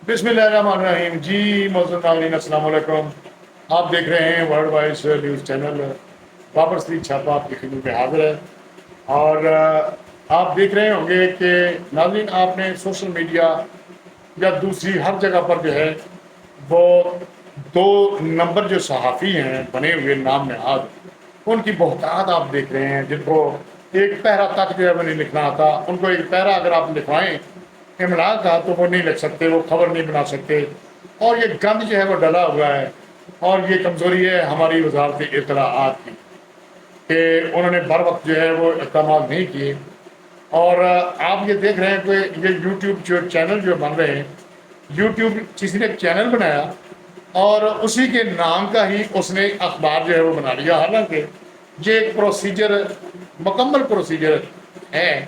بسم اللہ الرحمن الرحیم جی موزود ناظرین السلام علیکم. آپ دیکھ رہے ہیں world wise news channel. Babar سری چھاپا آپ کی خدمت میں حاضر ہے. اور آپ دیکھ رہے ہوں گے کہ ناظرین آپ نے سوشل میڈیا یا دوسری ہر جگہ پر جو ہے وہ دو نمبر جو صحافی ہیں بنے ہوئے نام نہاد ان کی بہتات آپ دیکھ رہے ہیں، جن کو ایک پیرا تک جو ہے وہ نہیں لکھنا آتا. ان کو ایک پیرا اگر آپ لکھوائیں املا کا تو وہ نہیں لکھ سکتے، وہ خبر نہیں بنا سکتے. اور یہ گند جو ہے وہ ڈلا ہوا ہے، اور یہ کمزوری ہے ہماری وزارت اطلاعات کی کہ انہوں نے بر وقت جو ہے وہ اقدامات نہیں کیے. اور آپ یہ دیکھ رہے ہیں کہ یہ یوٹیوب جو چینل جو بن رہے ہیں، یوٹیوب کسی نے ایک چینل بنایا اور اسی کے نام کا ہی اس نے اخبار جو ہے وہ بنا لیا. حالانکہ یہ ایک پروسیجر، مکمل پروسیجر ہے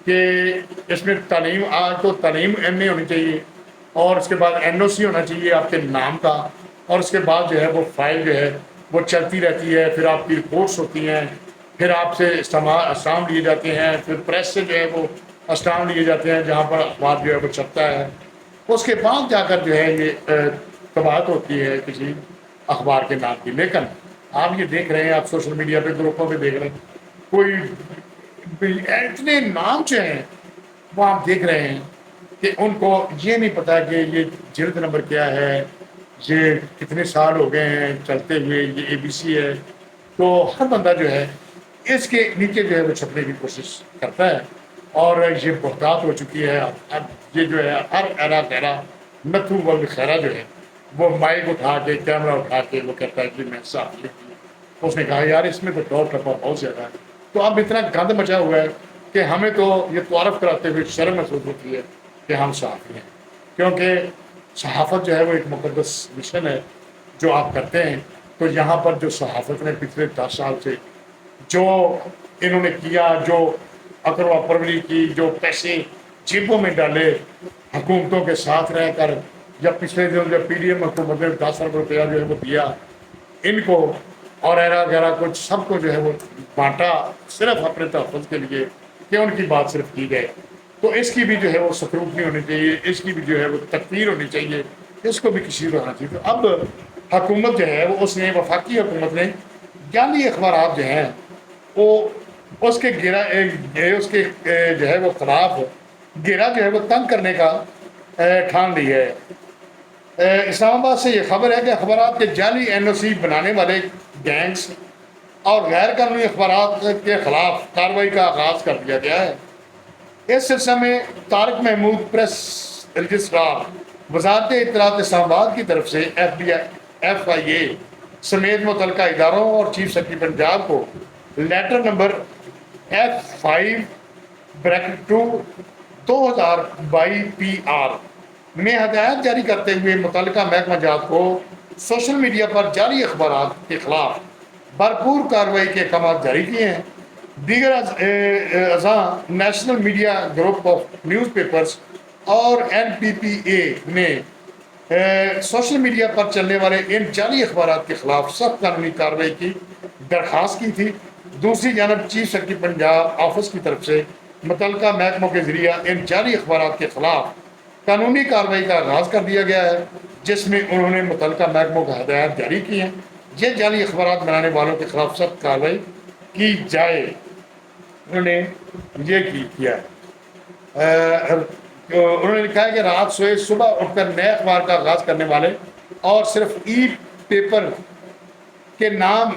کہ اس میں تعلیم، آج تو تعلیم ایم اے ہونی چاہیے، اور اس کے بعد این او سی ہونا چاہیے آپ کے نام کا، اور اس کے بعد جو ہے وہ فائل جو ہے وہ چلتی رہتی ہے. پھر آپ کی رپورٹس ہوتی ہیں، پھر آپ سے اسٹام لیے جاتے ہیں، پھر پریس سے جو ہے وہ اسٹام لیے جاتے ہیں جہاں پر اخبار جو ہے وہ چھپتا ہے. اس کے بعد جا کر جو ہے یہ طباعت ہوتی ہے کسی اخبار کے نام کی. لیکن آپ یہ دیکھ رہے ہیں، آپ سوشل میڈیا پہ گروپوں پہ دیکھ رہے ہیں، کوئی اتنے نام جو ہیں وہ آپ دیکھ رہے ہیں کہ ان کو یہ نہیں پتا کہ یہ جلد نمبر کیا ہے، یہ کتنے سال ہو گئے ہیں چلتے ہوئے، یہ اے بی سی ہے. تو ہر بندہ جو ہے اس کے نیچے جو ہے وہ چھپنے کی کوشش کرتا ہے، اور یہ بہتات ہو چکی ہے. اب یہ جو ہے ہر ایرا خیرا نتھو ول خیرا جو ہے وہ مائک اٹھا کے، کیمرہ اٹھا کے وہ کہتا ہے کہ میں صاحب لکھی. اس نے کہا یار اس میں تو ٹور ٹپا بہت زیادہ ہے. تو اب اتنا گند مچا ہوا ہے کہ ہمیں تو یہ تعارف کراتے ہوئے شرم محسوس ہوتی ہے کہ ہم صحافی ہیں، کیونکہ صحافت جو ہے وہ ایک مقدس مشن ہے جو آپ کرتے ہیں. تو یہاں پر جو صحافت نے پچھلے 10 سال سے جو انہوں نے کیا، جو اکروا پروری کی، جو پیسے جیبوں میں ڈالے حکومتوں کے ساتھ رہ کر، یا پچھلے دنوں جب پی ڈی ایم حکومت نے 10 ارب روپیہ جو ہے وہ دیا ان کو، اور ایرا گیرا کچھ سب کو جو ہے وہ بانٹا صرف اپنے تحفظ کے لیے کہ ان کی بات صرف کی جائے. تو اس کی بھی جو ہے وہ سکروٹنی ہونی چاہیے، اس کی بھی جو ہے وہ تکفیر ہونی چاہیے، اس کو بھی کسی کو ہونا چاہیے. تو اب حکومت جو ہے وہ اس نے، وفاقی حکومت نے جعلی اخبارات جو ہیں وہ اس کے اس کے جو ہے وہ خلاف گھیرا جو ہے وہ تنگ کرنے کا ٹھان لی ہے. اسلام آباد سے یہ خبر ہے کہ اخبارات کے جعلی این او سی بنانے والے گینگز اور غیر قانونی اخبارات کے خلاف کارروائی کا آغاز کر دیا گیا ہے. اس سلسلے میں طارق محمود پریس رجسٹرار وزارت اطلاعات اسلام آباد کی طرف سے ایف آئی اے سمیت متعلقہ اداروں اور چیف سیکرٹری پنجاب کو لیٹر نمبر F5/2 2022 PR میں ہدایت جاری کرتے ہوئے متعلقہ محکمہ جات کو سوشل میڈیا پر جعلی اخبارات کے خلاف بھرپور کارروائی کے احکامات جاری کیے ہیں. دیگر اعضاء national media group of news papers اور NPPA نے سوشل میڈیا پر چلنے والے ان جعلی اخبارات کے خلاف سخت قانونی کارروائی کی درخواست کی تھی. دوسری جانب چیف سیکرٹری پنجاب آفس کی طرف سے متعلقہ محکموں کے ذریعہ ان جعلی اخبارات کے خلاف قانونی کارروائی کا آغاز کر دیا گیا ہے، جس میں انہوں نے متعلقہ محکموں کو ہدایات جاری کی ہیں یہ جعلی اخبارات بنانے والوں کے خلاف سخت کارروائی کی جائے. انہوں نے یہ کیا ہے، انہوں نے لکھا ہے کہ رات سوئے صبح اٹھ کر نئے اخبار کا آغاز کرنے والے اور صرف ای پیپر کے نام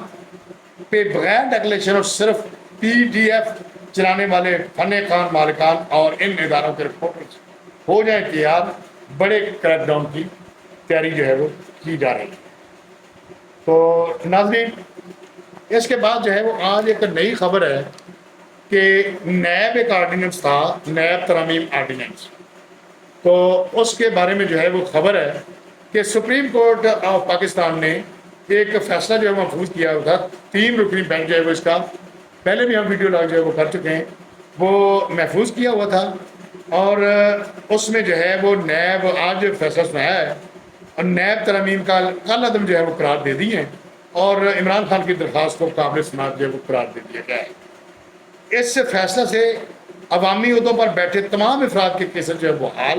پہ بغیر ڈیکلیریشن اور صرف PDF چلانے والے فن خان مالکان اور ان اداروں کے رپورٹرز ہو جائیں تیار. بڑے کریک ڈاؤن کی تیاری جو ہے وہ کی جا رہی ہے. تو ناظرین اس کے بعد جو ہے وہ آج ایک نئی خبر ہے کہ نیب ایک آرڈیننس تھا، نیب ترامیم آرڈیننس. تو اس کے بارے میں جو ہے وہ خبر ہے کہ سپریم کورٹ آف پاکستان نے ایک فیصلہ جو ہے محفوظ کیا ہوا تھا. 3 رکنی بینچ جو ہے وہ اس کا پہلے بھی ہم ویڈیو لاگ جو ہے وہ کر چکے ہیں، وہ محفوظ کیا ہوا تھا. اور اس میں جو ہے وہ نیب آج فیصلہ سنایا ہے، اور نیب ترامیم کا کل عدم جو ہے وہ قرار دے دی ہے، اور عمران خان کی درخواست کو قابل سماعت جو ہے وہ قرار دے دیا گیا ہے. اس فیصلہ سے عوامی عہدوں پر بیٹھے تمام افراد کے کیسز جو ہے وہ حال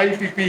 IPP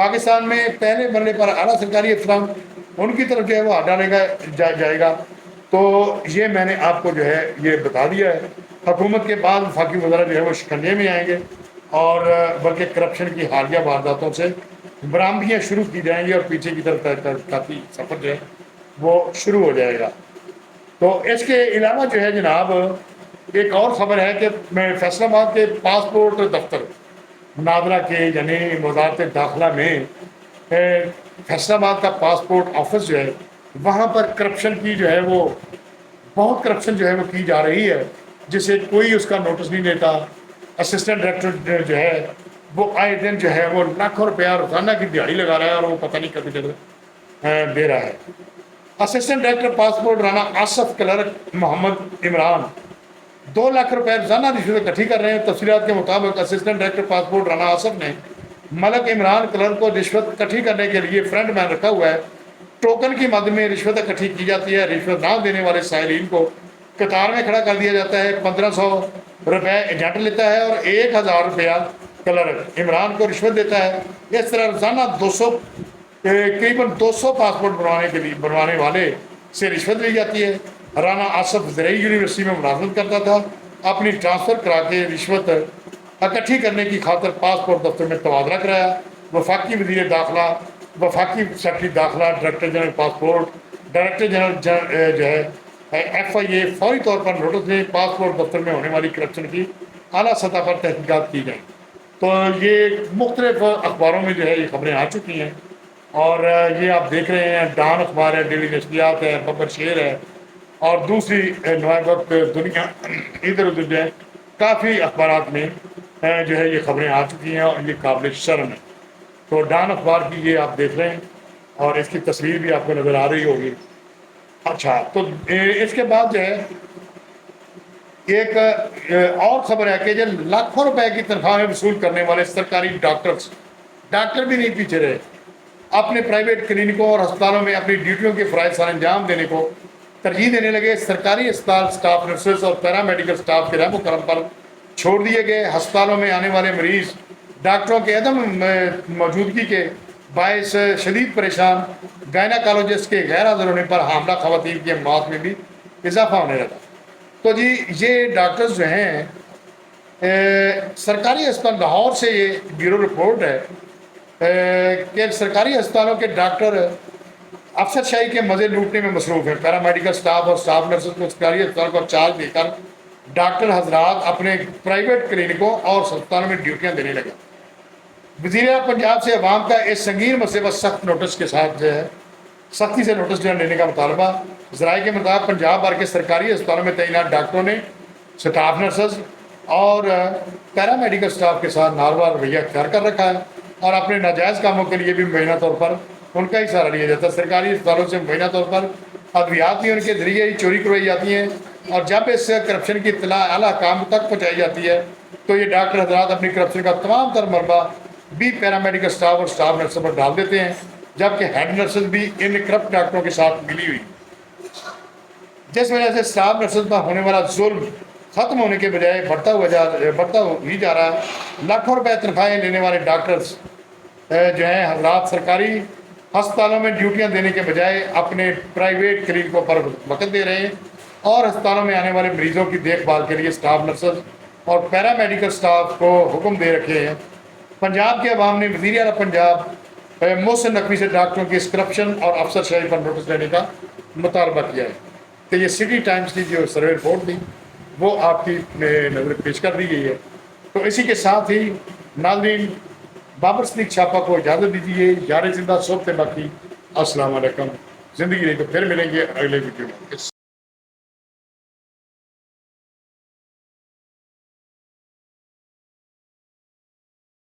پاکستان میں پہلے مرحلے پر اعلیٰ سرکاری افسران ان کی طرف جو ہے وہ ہاتھ ڈالے گا جائے گا. تو یہ میں نے آپ کو جو ہے یہ بتا دیا ہے. حکومت کے بعد وفاقی وزراء جو ہے وہ شکنجے میں آئیں گے اور بلکہ کرپشن کی حالیہ وارداتوں سے برآمدیاں شروع کی جائیں گی اور پیچھے کی طرف تحقیقاتی سفر جو ہے وہ شروع ہو جائے گا. تو اس کے علاوہ جو ہے جناب ایک اور خبر ہے کہ فیصل آباد کے پاسپورٹ دفتر نادرہ کے یعنی وزارت داخلہ میں فیصل آباد کا پاسپورٹ آفس جو ہے وہاں پر کرپشن کی جو ہے وہ بہت کرپشن جو ہے وہ کی جا رہی ہے جسے کوئی اس کا نوٹس نہیں دیتا. اسسٹنٹ ڈائریکٹر جو ہے وہ آئے دن جو ہے وہ لاکھوں روپیہ روزانہ کی دیہڑی لگا رہا ہے اور وہ پتہ نہیں کبھی دے رہا ہے. Assistant director passport Rana Asif clerk Muhammad Imran 2 lakh روپے روزانہ رشوت اکٹھی کر رہے ہیں. تفصیلات کے مطابق assistant director passport Rana Asif نے ملک عمران کلرک کو رشوت اکٹھی کرنے کے لیے فرنٹ مین رکھا ہوا ہے. ٹوکن کی مد میں رشوت اکٹھی کی جاتی ہے. رشوت نہ دینے والے سائلین کو قطار میں کھڑا کر دیا جاتا ہے. 1500 روپے ایجنٹ لیتا ہے اور 1000 روپیہ کلرک عمران کو رشوت دیتا ہے. اس طرح روزانہ قریباً 200 پاسپورٹ بنوانے والے سے رشوت لی جاتی ہے. رانا آصف زرعی یونیورسٹی میں ملازمت کرتا تھا. اپنی ٹرانسفر کرا کے رشوت اکٹھی کرنے کی خاطر پاسپورٹ دفتر میں تبادلہ کرایا. وفاقی وزیر داخلہ، وفاقی سیکرٹری داخلہ، director general passport, director general جو ہے FIA فوری طور پر نوٹس دیں. پاسپورٹ دفتر میں ہونے والی کرپشن کی اعلیٰ سطح پر تحقیقات کی جائیں. تو یہ مختلف اخباروں میں جو ہے یہ خبریں آ چکی ہیں اور یہ آپ دیکھ رہے ہیں. ڈان اخبار ہے، ڈیلی نشریات ہے، ببر شیر ہے اور دوسری نوائے وقت دنیا ادھر ادھر جو ہے کافی اخبارات میں جو ہے یہ خبریں آ چکی ہیں اور یہ قابل شرم ہے. تو ڈان اخبار کی یہ آپ دیکھ رہے ہیں اور اس کی تصویر بھی آپ کو نظر آ رہی ہوگی. اچھا، تو اس کے بعد جو ہے ایک اور خبر ہے کہ جو لاکھوں روپے کی تنخواہیں وصول کرنے والے سرکاری ڈاکٹر بھی نہیں پیچھے رہے. اپنے پرائیویٹ کلینکوں اور ہسپتالوں میں اپنی ڈیوٹیوں کے فرائض سر انجام دینے کو ترجیح دینے لگے. سرکاری اسپتال اسٹاف، نرسز اور پیرا میڈیکل اسٹاف کے رحم و کرم پر چھوڑ دیے گئے. ہسپتالوں میں آنے والے مریض ڈاکٹروں کے عدم موجودگی کے باعث شدید پریشان. گائناکالوجسٹ کے غیر حاضر ہونے پر حاملہ خواتین کی موت میں بھی اضافہ ہونے لگا. تو جی یہ ڈاکٹرز جو ہیں سرکاری اسپتال لاہور سے یہ بیورو رپورٹ ہے کہ سرکاری اسپتالوں کے ڈاکٹر افسر شاہی کے مزے لوٹنے میں مصروف ہیں. پیرا میڈیکل اسٹاف اور اسٹاف نرسز کو سرکاری اسپتال کو چارج دے کر ڈاکٹر حضرات اپنے پرائیویٹ کلینکوں اور اسپتالوں میں ڈیوٹیاں دینے لگے. وزیر اعلیٰ پنجاب سے عوام کا اس سنگین مسئلے پر سخت نوٹس کے ساتھ جو ہے سختی سے نوٹس لینے کا مطالبہ. ذرائع کے مطابق پنجاب بھر کے سرکاری اسپتالوں میں تعینات ڈاکٹروں نے اسٹاف نرسز اور پیرا میڈیکل اسٹاف کے ساتھ ناروا رویہ اختیار کر رکھا ہے اور اپنے ناجائز کاموں کے لیے بھی مبینہ طور پر ان کا ہی سہارا لیا جاتا ہے. سرکاری اسپتالوں سے مبینہ طور پر ادویات بھی ان کے ذریعے ہی چوری کروائی جاتی ہیں اور جب اس کرپشن کی اطلاع اعلیٰ حکام تک پہنچائی جاتی ہے تو یہ ڈاکٹر حضرات اپنی کرپشن کا تمام تر مربع بھی پیرا میڈیکل اسٹاف اور اسٹاف نرسوں پر ڈال دیتے ہیں، جبکہ ہیڈ نرسز بھی ان کرپٹ ڈاکٹروں کے ساتھ ملی ہوئی، جس وجہ سے اسٹاف نرسز پر ہونے والا ظلم ختم ہونے کے بجائے بڑھتا ہی جا رہا ہے. لاکھوں روپے تنخواہیں لینے والے ڈاکٹرز جو ہیں حضرات سرکاری ہسپتالوں میں ڈیوٹیاں دینے کے بجائے اپنے پرائیویٹ کلینکوں پر وقت دے رہے ہیں اور ہسپتالوں میں آنے والے مریضوں کی دیکھ بھال کے لیے اسٹاف نرسز اور پیرا میڈیکل اسٹاف کو حکم دے رکھے ہیں. پنجاب کے عوام نے وزیر اعلیٰ پنجاب محسن نقوی سے ڈاکٹروں کی اس کرپشن اور افسر شاہی پر نوٹس لینے کا مطالبہ کیا ہے. تو یہ سٹی ٹائمز کی جو سروے رپورٹ تھی وہ آپ کی نظر پیش کر دی گئی ہے. تو اسی کے ساتھ ہی ناظرین بابر صدیق چھاپا کو اجازت دیجیے. یار زندہ صحبت باقی. السلام علیکم. زندگی رہی تو پھر ملیں گے اگلے ویڈیو میں.